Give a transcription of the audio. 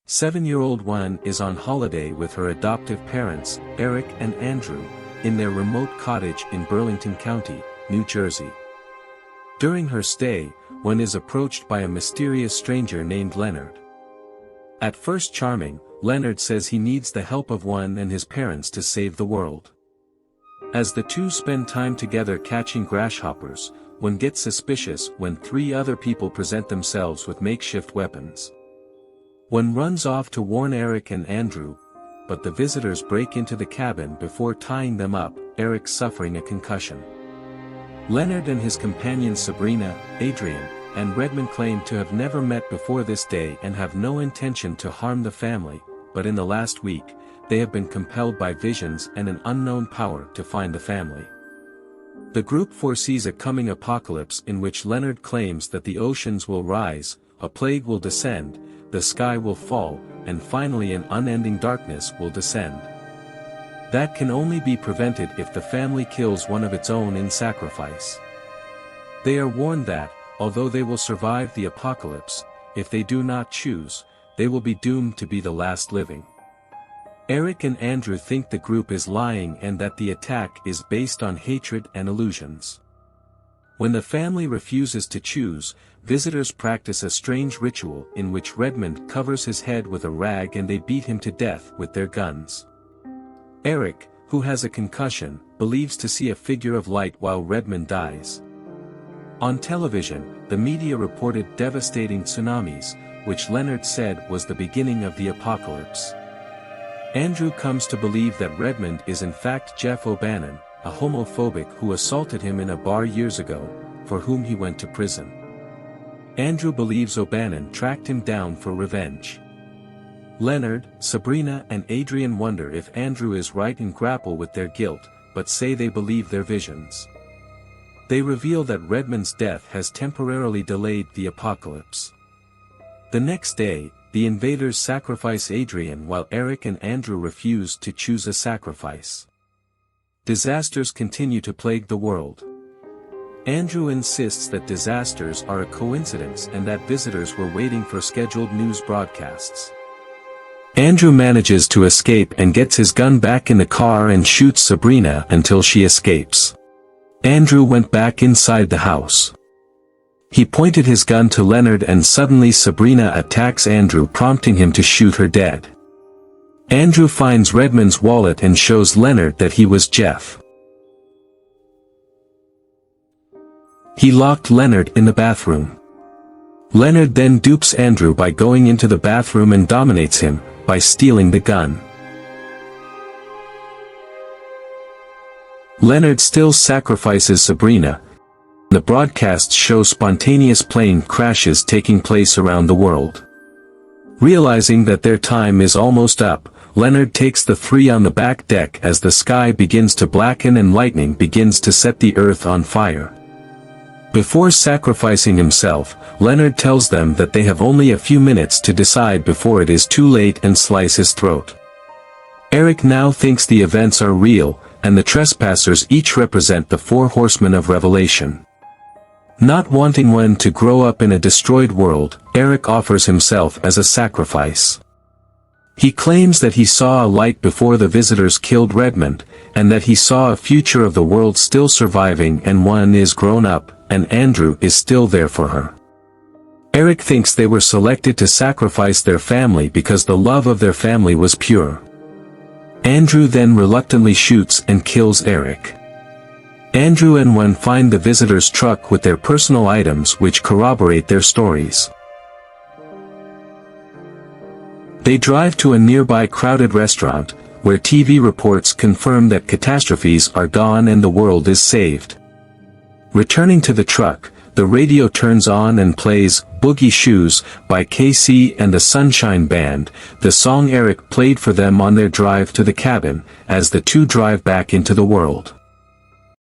7-year-old Wan is on holiday with her adoptive parents, Eric and Andrew, in their remote cottage in Burlington County, New Jersey. During her stay, Wan is approached by a mysterious stranger named Leonard. At first charming, Leonard says he needs the help of Wan and his parents to save the world. As the two spend time together catching grasshoppers, Wan gets suspicious when 3 other people present themselves with makeshift weapons. Wan runs off to warn Eric and Andrew, but the visitors break into the cabin before tying them up, Eric suffering a concussion. Leonard and his companions Sabrina, Adrian, and Redmond claim to have never met before this day and have no intention to harm the family, but in the last week, they have been compelled by visions and an unknown power to find the family. The group foresees a coming apocalypse in which Leonard claims that the oceans will rise, a plague will descend, the sky will fall, and finally an unending darkness will descend. That can only be prevented if the family kills one of its own in sacrifice. They are warned that, although they will survive the apocalypse, if they do not choose, they will be doomed to be the last living. Eric and Andrew think the group is lying and that the attack is based on hatred and illusions. When the family refuses to choose, visitors practice a strange ritual in which Redmond covers his head with a rag and they beat him to death with their guns. Eric, who has a concussion, believes to see a figure of light while Redmond dies. On television, the media reported devastating tsunamis, which Leonard said was the beginning of the apocalypse. Andrew comes to believe that Redmond is in fact Jeff O'Bannon, a homophobic who assaulted him in a bar years ago, for whom he went to prison. Andrew believes O'Bannon tracked him down for revenge. Leonard, Sabrina and Adrian wonder if Andrew is right and grapple with their guilt, but say they believe their visions. They reveal that Redmond's death has temporarily delayed the apocalypse. The next day, the invaders sacrifice Adrian while Eric and Andrew refuse to choose a sacrifice. Disasters continue to plague the world. Andrew insists that disasters are a coincidence and that visitors were waiting for scheduled news broadcasts. Andrew manages to escape and gets his gun back in the car and shoots Sabrina until she escapes. Andrew went back inside the house. He pointed his gun to Leonard and suddenly Sabrina attacks Andrew, prompting him to shoot her dead. Andrew finds Redmond's wallet and shows Leonard that he was Jeff. He locked Leonard in the bathroom. Leonard then dupes Andrew by going into the bathroom and dominates him, by stealing the gun. Leonard still sacrifices Sabrina. The broadcasts show spontaneous plane crashes taking place around the world. Realizing that their time is almost up, Leonard takes the 3 on the back deck as the sky begins to blacken and lightning begins to set the earth on fire. Before sacrificing himself, Leonard tells them that they have only a few minutes to decide before it is too late and slice his throat. Eric now thinks the events are real, and the trespassers each represent the 4 horsemen of Revelation. Not wanting one to grow up in a destroyed world, Eric offers himself as a sacrifice. He claims that he saw a light before the visitors killed Redmond, and that he saw a future of the world still surviving and one is grown up, and Andrew is still there for her. Eric thinks they were selected to sacrifice their family because the love of their family was pure. Andrew then reluctantly shoots and kills Eric. Andrew and Wan find the visitors' truck with their personal items which corroborate their stories. They drive to a nearby crowded restaurant, where TV reports confirm that catastrophes are gone and the world is saved. Returning to the truck, the radio turns on and plays "Boogie Shoes" by KC and the Sunshine Band, the song Eric played for them on their drive to the cabin, as the two drive back into the world.